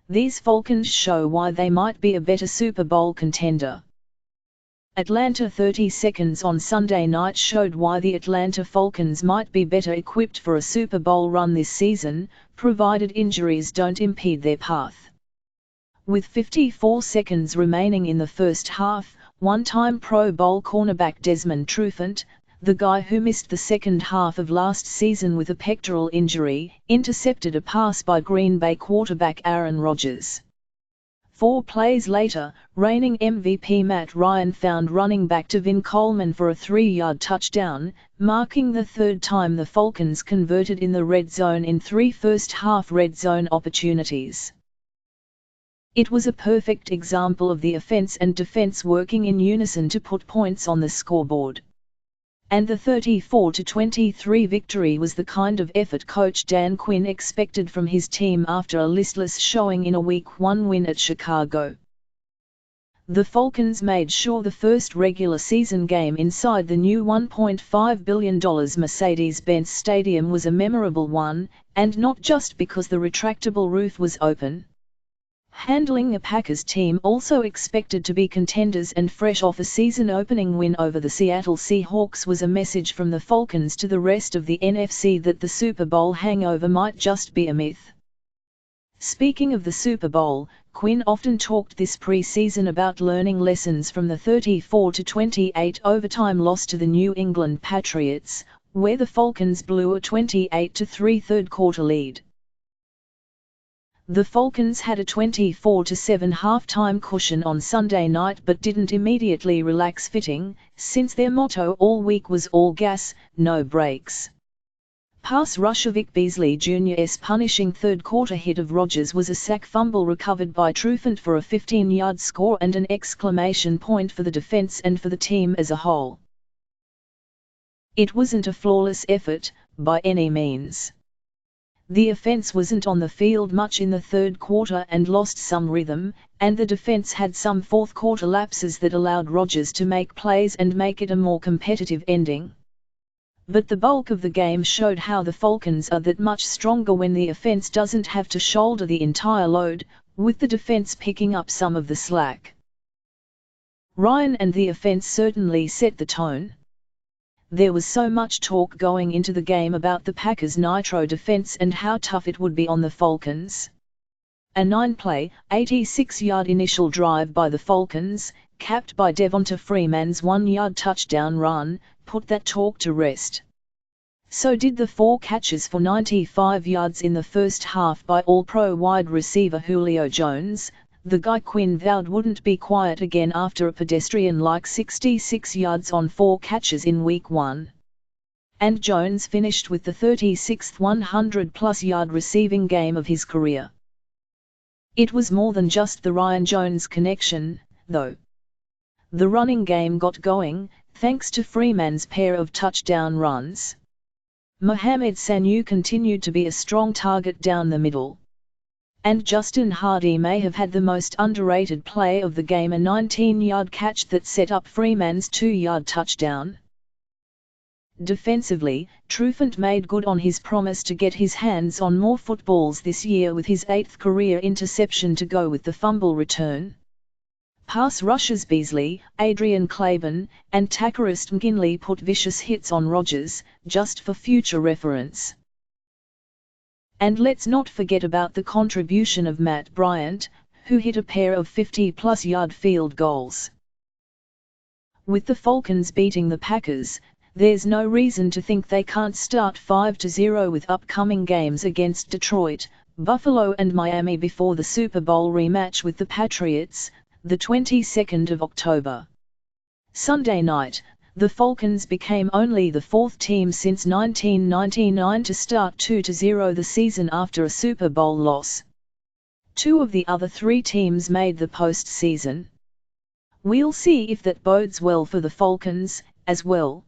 These Falcons show why they might be a better Super Bowl contender. Atlanta 30 seconds on Sunday night showed why the Atlanta Falcons might be better equipped for a Super Bowl run this season, provided injuries don't impede their path. With 54 seconds remaining in the first half, one-time Pro Bowl cornerback Desmond Trufant, the guy who missed the second half of last season with a pectoral injury, intercepted a pass by Green Bay quarterback Aaron Rodgers. 4 plays later, reigning MVP Matt Ryan found running back Tevin Coleman for a 3-yard touchdown, marking the third time the Falcons converted in the red zone in 3 first-half red zone opportunities. It was a perfect example of the offense and defense working in unison to put points on the scoreboard. And the 34-23 victory was the kind of effort coach Dan Quinn expected from his team after a listless showing in a Week 1 win at Chicago. The Falcons made sure the first regular season game inside the new $1.5 billion Mercedes-Benz Stadium was a memorable one, and not just because the retractable roof was open. Handling a Packers team also expected to be contenders and fresh off a season-opening win over the Seattle Seahawks was a message from the Falcons to the rest of the NFC that the Super Bowl hangover might just be a myth. Speaking of the Super Bowl, Quinn often talked this preseason about learning lessons from the 34-28 overtime loss to the New England Patriots, where the Falcons blew a 28-3 third-quarter lead. The Falcons had a 24-7 halftime cushion on Sunday night but didn't immediately relax fitting, since their motto all week was all gas, no brakes. Pass rusher Vic Beasley Jr.'s punishing third-quarter hit of Rodgers was a sack fumble recovered by Trufant for a 15-yard score and an exclamation point for the defense and for the team as a whole. It wasn't a flawless effort, by any means. The offense wasn't on the field much in the third quarter and lost some rhythm, and the defense had some fourth-quarter lapses that allowed Rodgers to make plays and make it a more competitive ending. But the bulk of the game showed how the Falcons are that much stronger when the offense doesn't have to shoulder the entire load, with the defense picking up some of the slack. Ryan and the offense certainly set the tone. There was so much talk going into the game about the Packers' nitro defense and how tough it would be on the Falcons. A 9-play, 86-yard initial drive by the Falcons, capped by Devonta Freeman's 1-yard touchdown run, put that talk to rest. So did the 4 catches for 95 yards in the first half by All-Pro wide receiver Julio Jones, the guy Quinn vowed wouldn't be quiet again after a pedestrian-like 66 yards on 4 catches in Week 1. And Jones finished with the 36th 100-plus yard receiving game of his career. It was more than just the Ryan-Jones connection, though. The running game got going, thanks to Freeman's pair of touchdown runs. Mohamed Sanu continued to be a strong target down the middle. And Justin Hardy may have had the most underrated play of the game, a 19-yard catch that set up Freeman's 2-yard touchdown. Defensively, Trufant made good on his promise to get his hands on more footballs this year with his 8th career interception to go with the fumble return. Pass rushers Beasley, Adrian Clayborn, and Takarist McGinley put vicious hits on Rodgers, just for future reference. And let's not forget about the contribution of Matt Bryant, who hit a pair of 50-plus yard field goals. With the Falcons beating the Packers, there's no reason to think they can't start 5-0 with upcoming games against Detroit, Buffalo and Miami before the Super Bowl rematch with the Patriots, the 22nd of October. Sunday night, the Falcons became only the 4th team since 1999 to start 2-0 the season after a Super Bowl loss. 2 of the other 3 teams made the postseason. We'll see if that bodes well for the Falcons, as well.